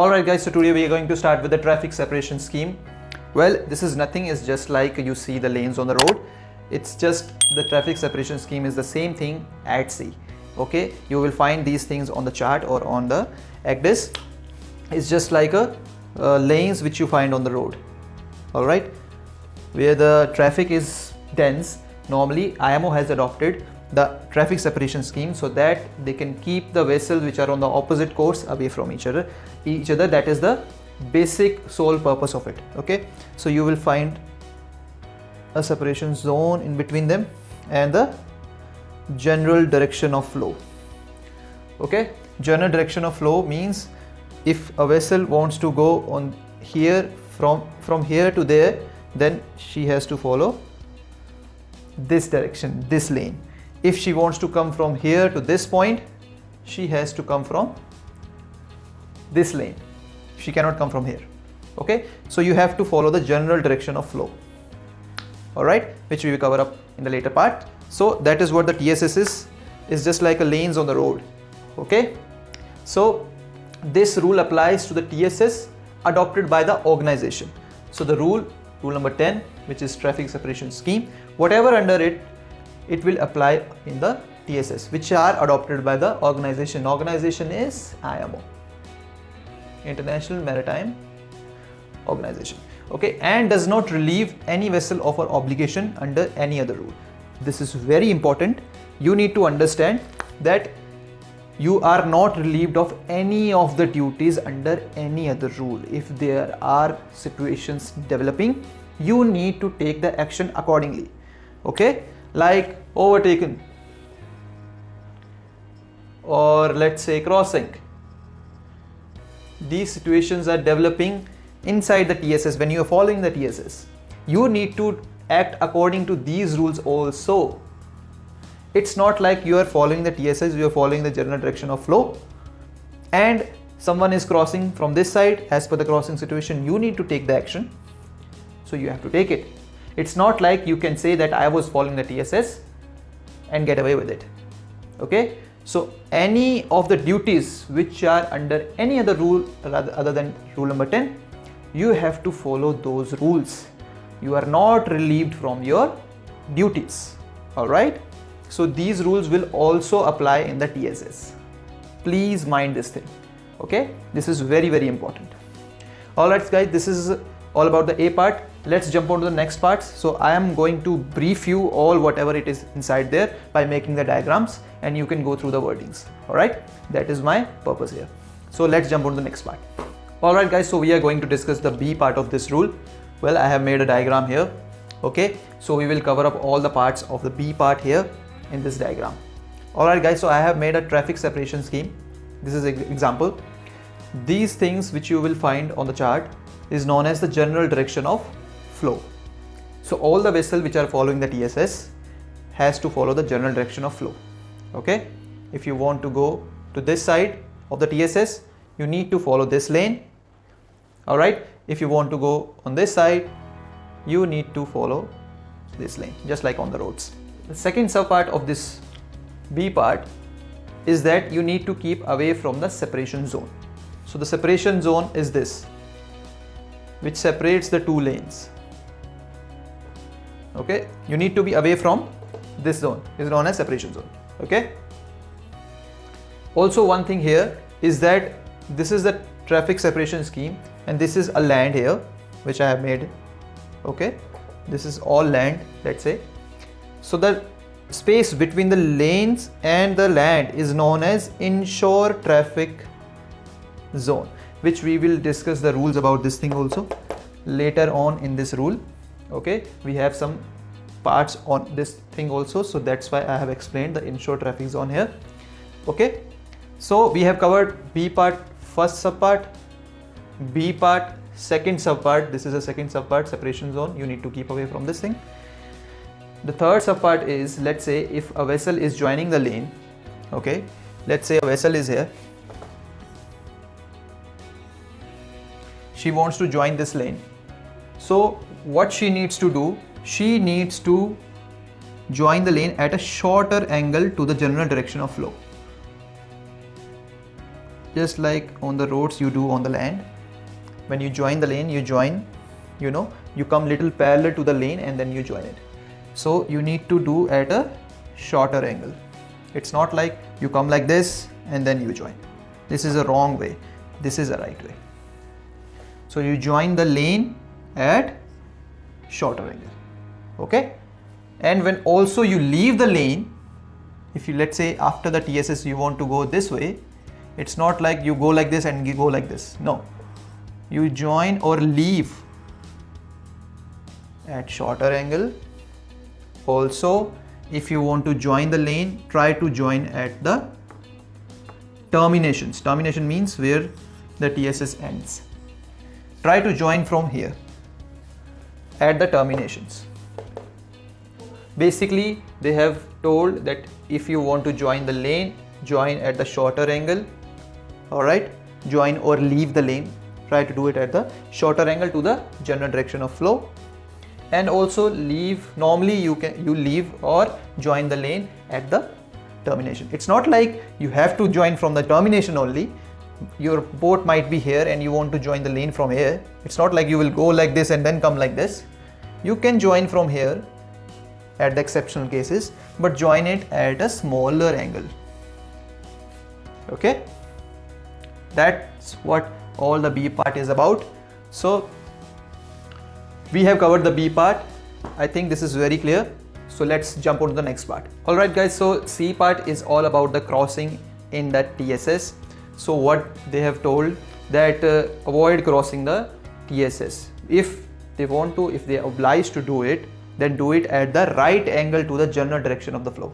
Alright guys, so today we are going to start with the traffic separation scheme. Well, this is nothing, it's just like you see the lanes on the road. It's just the traffic separation scheme is the same thing at sea. Okay, you will find these things on the chart or on the axis. It's just like a lanes which you find on the road. Alright, where the traffic is dense, normally IMO has adopted the traffic separation scheme so that they can keep the vessels which are on the opposite course away from each other. That is the basic sole purpose of it. Okay, so you will find a separation zone in between them and the general direction of flow. Okay, general direction of flow means if a vessel wants to go on here from here to there, then she has to follow this direction, this lane. If she wants to come from here to this point, she has to come from this lane. She cannot come from here. Okay, so you have to follow the general direction of flow. Alright, which we will cover up in the later part. So that is what the TSS is just like a lanes on the road. Okay, so this rule applies to the TSS adopted by the organization. So the rule number 10, which is traffic separation scheme, whatever under it will apply in the TSS, which are adopted by the organization. Organization is IMO, International Maritime Organization. Okay, and does not relieve any vessel of her obligation under any other rule. This is very important. You need to understand that you are not relieved of any of the duties under any other rule. If there are situations developing, you need to take the action accordingly. Okay, like overtaken, or let's say crossing. These situations are developing inside the TSS. When you are following the TSS, you need to act according to these rules also. It's not like you are following the TSS, you are following the general direction of flow, and someone is crossing from this side. As per the crossing situation, you need to take the action, so you have to take it. It's not like you can say that I was following the TSS and get away with it. Okay, so any of the duties which are under any other rule other than rule number 10, you have to follow those rules. You are not relieved from your duties. Alright, so these rules will also apply in the TSS. Please mind this thing. Okay, this is very, very important. Alright guys, this is all about the A part. Let's jump on to the next part. So I am going to brief you all whatever it is inside there by making the diagrams, and you can go through the wordings. Alright, that is my purpose here. So let's jump on to the next part. Alright guys, so we are going to discuss the B part of this rule. Well, I have made a diagram here. Okay, so we will cover up all the parts of the B part here in this diagram. Alright guys, so I have made a traffic separation scheme. This is an example. These things which you will find on the chart is known as the general direction of flow. So all the vessels which are following the TSS has to follow the general direction of flow. Okay, if you want to go to this side of the TSS, you need to follow this lane. Alright, if you want to go on this side, you need to follow this lane, just like on the roads. The second subpart of this B part is that you need to keep away from the separation zone. So the separation zone is this, which separates the two lanes. Okay, you need to be away from this zone, is known as separation zone. Okay, also one thing here is that this is the traffic separation scheme, and this is a land here which I have made. Okay, this is all land, let's say. So the space between the lanes and the land is known as inshore traffic zone, which we will discuss the rules about this thing also later on in this rule. Okay, we have some parts on this thing also, so that's why I have explained the inshore traffic zone here. Okay, so we have covered B part, first subpart, B part, second subpart. This is a second subpart, separation zone. You need to keep away from this thing. The third subpart is, let's say if a vessel is joining the lane. Okay, let's say a vessel is here, she wants to join this lane. So what she needs to do, she needs to join the lane at a shorter angle to the general direction of flow. just like on the roads you do on the land. When you join the lane, you join, you come little parallel to the lane and then you join it. So you need to do at a shorter angle. It's not like you come like this and then you join. This is a wrong way. This is a right way. So you join the lane at shorter angle. Okay? And when also you leave the lane, if you, let's say after the TSS you want to go this way, it's not like you go like this and you go like this. No. You join or leave at shorter angle. Also, if you want to join the lane, try to join at the terminations. Termination means where the TSS ends. Try to join from here at the terminations. Basically, they have told that if you want to join the lane, join at the shorter angle. Alright, join or leave the lane. Try to do it at the shorter angle to the general direction of flow. And also leave, normally you leave or join the lane at the termination. It's not like you have to join from the termination only. Your boat might be here and you want to join the lane from here. It's not like you will go like this and then come like this. You can join from here at the exceptional cases, but join it at a smaller angle. Okay, that's what all the B part is about. So we have covered the B part. I think this is very clear. So let's jump on to the next part. Alright guys, so C part is all about the crossing in that TSS. So what they have told that avoid crossing the TSS. If they want to, if they are obliged to do it, then do it at the right angle to the general direction of the flow.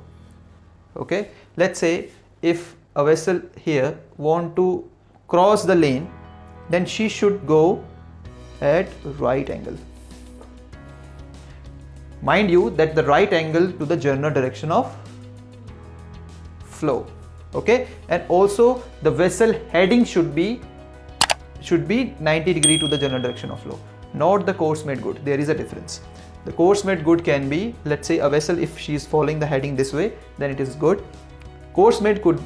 Okay, let's say if a vessel here want to cross the lane, then she should go at right angle. Mind you that the right angle to the general direction of flow. Okay, and also the vessel heading should be 90 degree to the general direction of flow, not the course made good. There is a difference. The course made good can be, let's say a vessel, if she is following the heading this way, then it is good. Course made good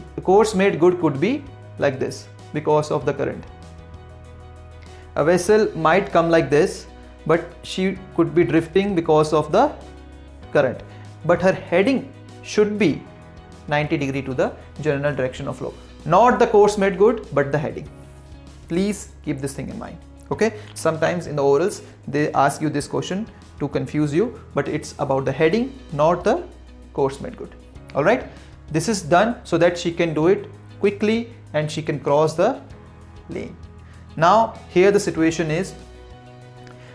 could be like this because of the current. A vessel might come like this, but she could be drifting because of the current. But her heading should be 90 degree to the general direction of flow. Not the course made good, but the heading. Please keep this thing in mind. Okay, sometimes in the orals they ask you this question to confuse you, but it's about the heading, not the course made good. Alright, this is done so that she can do it quickly and she can cross the lane. Now here the situation is,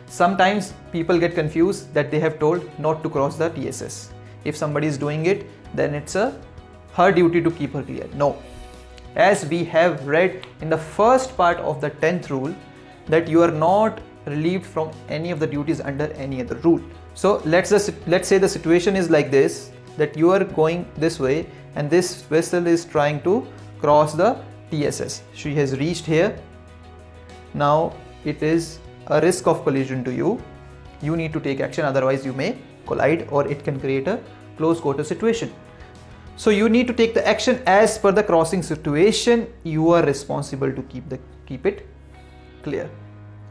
sometimes people get confused that they have told not to cross the TSS. If somebody is doing it, then it's her duty to keep her clear. No, as we have read in the first part of the 10th rule, that you are not relieved from any of the duties under any other rule. So let's say the situation is like this, that you are going this way and this vessel is trying to cross the TSS. She has reached here. Now it is a risk of collision to you. You need to take action, otherwise you may collide or it can create a close quarter situation. So you need to take the action as per the crossing situation. You are responsible to keep it clear.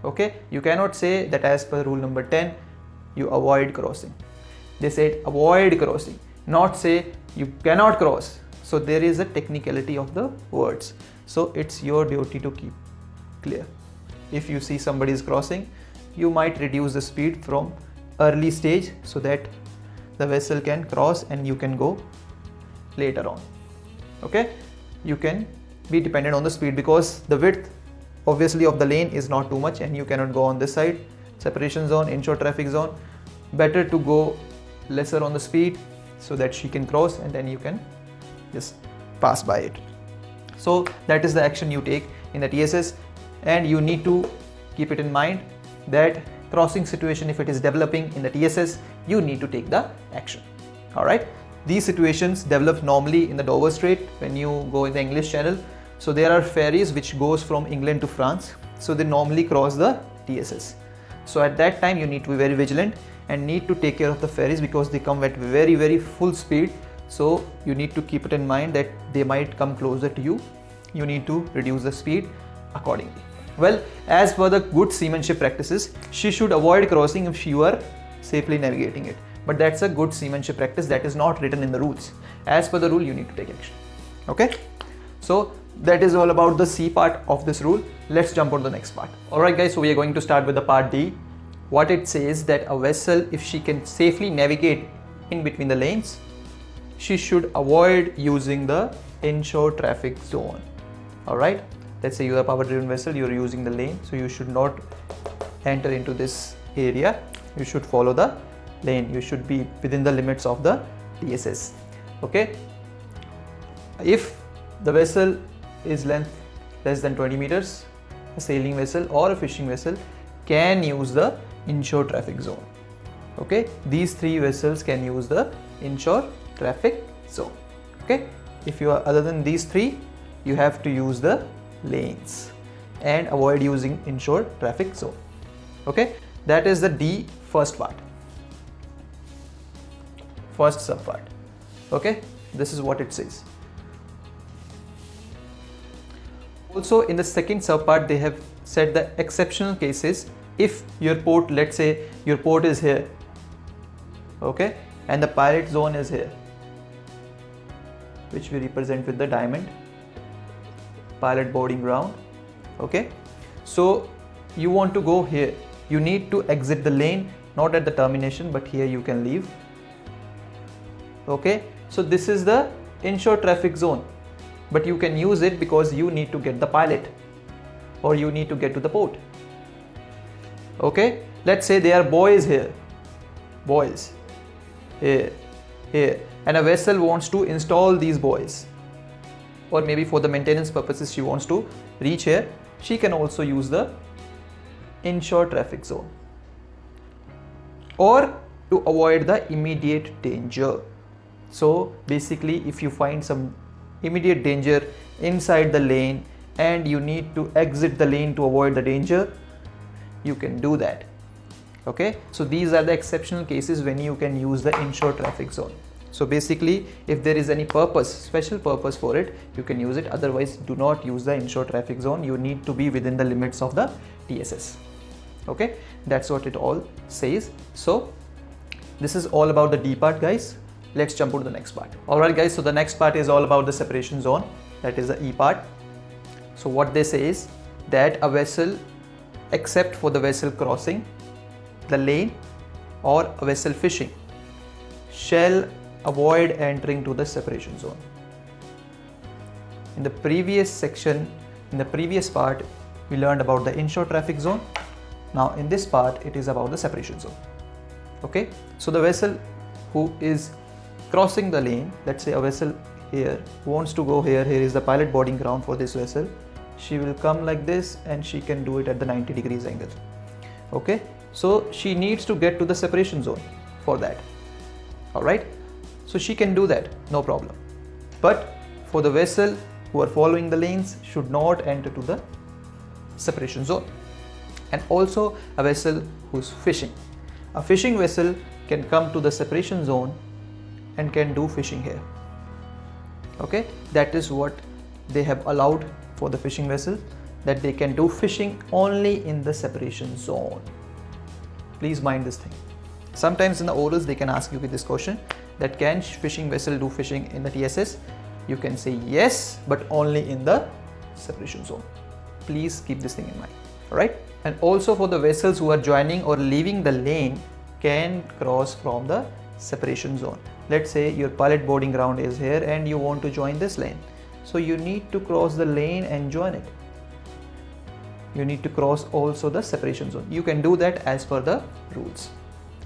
Okay, you cannot say that as per rule number 10 you avoid crossing. They said avoid crossing, not say you cannot cross. So there is a technicality of the words. So it's your duty to keep clear. If you see somebody is crossing, you might reduce the speed from early stage so that the vessel can cross and you can go later on. Okay, you can be dependent on the speed because the width obviously of the lane is not too much and you cannot go on this side. Separation zone, inshore traffic zone, better to go lesser on the speed so that she can cross and then you can just pass by it. So that is the action you take in the TSS, and you need to keep it in mind that crossing situation, if it is developing in the TSS, you need to take the action. Alright, these situations develop normally in the Dover Strait when you go in the English Channel. So there are ferries which goes from England to France. So they normally cross the TSS. So at that time you need to be very vigilant and need to take care of the ferries because they come at very full speed. So you need to keep it in mind that they might come closer to you you need to reduce the speed accordingly. Well, as per the good seamanship practices, she should avoid crossing if you are safely navigating it. But that's a good seamanship practice that is not written in the rules. As per the rule, you need to take action. Okay, so that is all about the C part of this rule. Let's jump on to the next part. Alright guys, so we are going to start with the part D. What it says that a vessel, if she can safely navigate in between the lanes, she should avoid using the inshore traffic zone. Alright, let's say you are a power driven vessel, you are using the lane, so you should not enter into this area. You should follow the lane. You should be within the limits of the TSS. Okay, if the vessel is length less than 20 meters, a sailing vessel or a fishing vessel can use the inshore traffic zone. Okay, these three vessels can use the inshore traffic zone. Okay, if you are other than these three, you have to use the lanes and avoid using inshore traffic zone. Okay, that is the D first part, first sub part. Okay, this is what it says. Also in the second sub part, they have said the exceptional cases. If your port, let's say your port is here, okay, and the pilot zone is here, which we represent with the diamond, pilot boarding ground. Okay, so you want to go here, you need to exit the lane, not at the termination, but here you can leave. Okay, so this is the inshore traffic zone, but you can use it because you need to get the pilot or you need to get to the port. Okay, let's say there are buoys here, buoys here, and a vessel wants to install these buoys, or maybe for the maintenance purposes she wants to reach here. She can also use the inshore traffic zone, or to avoid the immediate danger. So basically, if you find some immediate danger inside the lane and you need to exit the lane to avoid the danger, you can do that. Okay, so these are the exceptional cases when you can use the inshore traffic zone. So basically, if there is any purpose, special purpose for it, you can use it. Otherwise, do not use the inshore traffic zone. You need to be within the limits of the TSS. Okay, that's what it all says. So this is all about the D part, guys. Let's jump on to the next part. Alright guys, so the next part is all about the separation zone. That is the E part. So what they say is that a vessel, except for the vessel crossing the lane or a vessel fishing, shall avoid entering to the separation zone. In the previous section, in the previous part, we learned about the inshore traffic zone. Now in this part, it is about the separation zone. Okay, so the vessel who is crossing the lane, let's say a vessel here wants to go here, here is the pilot boarding ground for this vessel. She will come like this and she can do it at the 90 degrees angle. Okay, so she needs to get to the separation zone for that. Alright, so she can do that, no problem. But for the vessel who are following the lanes should not enter to the separation zone. And also a vessel who's fishing. A fishing vessel can come to the separation zone and can do fishing here. Okay, that is what they have allowed for the fishing vessel, that they can do fishing only in the separation zone. Please mind this thing. Sometimes in the orals they can ask you with this question, that can fishing vessel do fishing in the TSS? You can say yes, but only in the separation zone. Please keep this thing in mind. Alright, and also for the vessels who are joining or leaving the lane can cross from the separation zone. Let's say your pilot boarding ground is here and you want to join this lane. So you need to cross the lane and join it. You need to cross also the separation zone. You can do that as per the rules.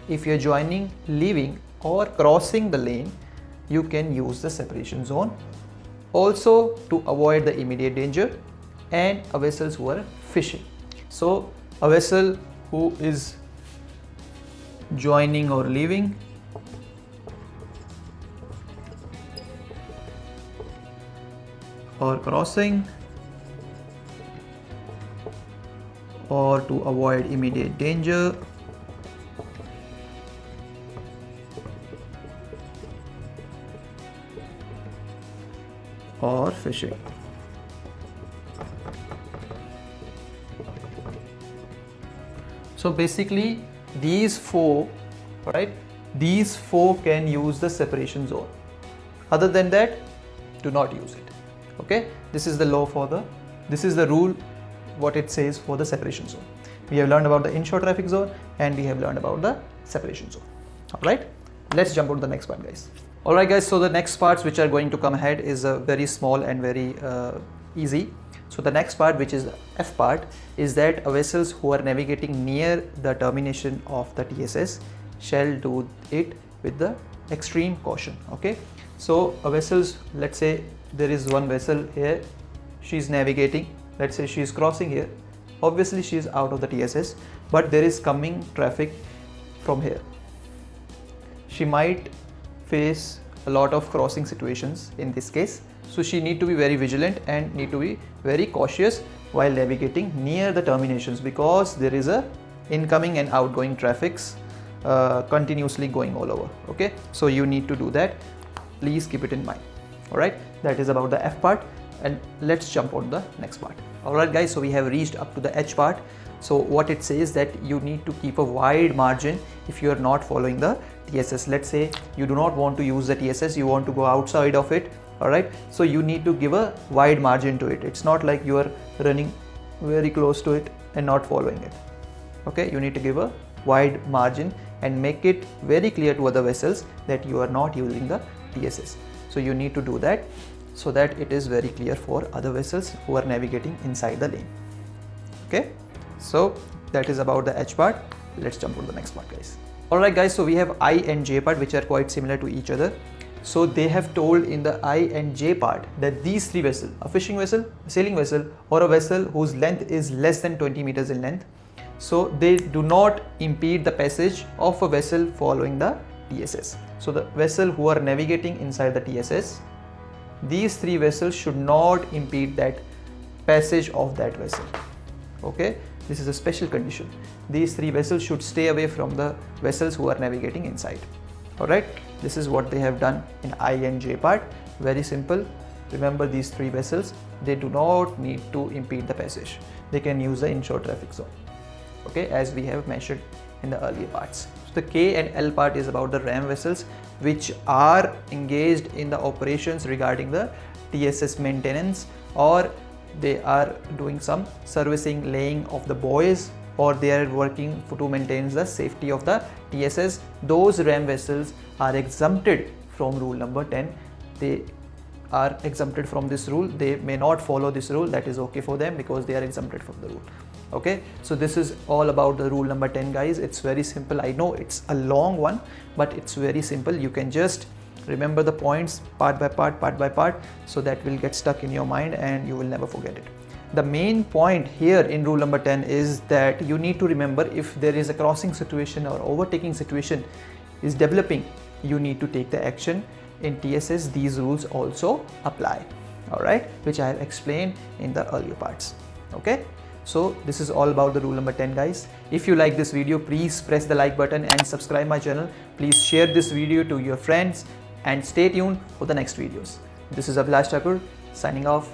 If you're joining, leaving or crossing the lane, you can use the separation zone. Also to avoid the immediate danger and a vessels who are fishing. So a vessel who is joining or leaving or crossing, or to avoid immediate danger, or fishing. So basically these four, right, these four can use the separation zone. Other than that, do not use it. Okay, this is the law for the, this is the rule what it says for the separation zone. We have learned about the inshore traffic zone and we have learned about the separation zone. All right, let's jump on to the next part, guys. All right, guys, so the next parts which are going to come ahead is very small and very easy. So the next part, which is the F part, is that vessels who are navigating near the termination of the TSS shall do it with the extreme caution. Okay, so vessels, let's say there is one vessel here, she's navigating, let's say she is crossing here, obviously she is out of the TSS, but there is coming traffic from here. She might face a lot of crossing situations in this case, so she need to be very vigilant and need to be very cautious while navigating near the terminations, because there is a incoming and outgoing traffics continuously going all over. Okay, so you need to do that, please keep it in mind. All right, that is about the F part, and let's jump on the next part. All right, guys, so we have reached up to the H part. So what it says that you need to keep a wide margin if you are not following the TSS. Let's say you do not want to use the TSS, you want to go outside of it. All right, so you need to give a wide margin to it. It's not like you are running very close to it and not following it. Okay, you need to give a wide margin and make it very clear to other vessels that you are not using the TSS. So you need to do that so that it is very clear for other vessels who are navigating inside the lane. Okay, so that is about the H part. Let's jump on the next part, guys. All right, guys, so we have I and J part, which are quite similar to each other. So they have told in the I and J part that these three vessels, a fishing vessel, a sailing vessel, or a vessel whose length is less than 20 meters in length, so they do not impede the passage of a vessel following the TSS. So the vessel who are navigating inside the TSS, these three vessels should not impede that passage of that vessel. Okay, this is a special condition. These three vessels should stay away from the vessels who are navigating inside. All right, this is what they have done in I and J part. Very simple. Remember, these three vessels, they do not need to impede the passage. They can use the inshore traffic zone. Okay, as we have mentioned in the earlier parts. So the K and L part is about the ram vessels which are engaged in the operations regarding the TSS maintenance, or they are doing some servicing, laying of the buoys, or they are working to maintain the safety of the TSS. Those ram vessels are exempted from rule number 10. They are exempted from this rule. They may not follow this rule. That is okay for them because they are exempted from the rule. Okay, so this is all about the rule number 10, guys. It's very simple. I know it's a long one, but it's very simple. You can just remember the points part by part, so that will get stuck in your mind and you will never forget it. The main point here in rule number 10 is that you need to remember, if there is a crossing situation or overtaking situation is developing, you need to take the action. In TSS, these rules also apply. All right, which I have explained in the earlier parts. Okay, so this is all about the rule number 10, guys. If you like this video, please press the like button and subscribe my channel. Please share this video to your friends and stay tuned for the next videos. This is Abhilash Thakur signing off.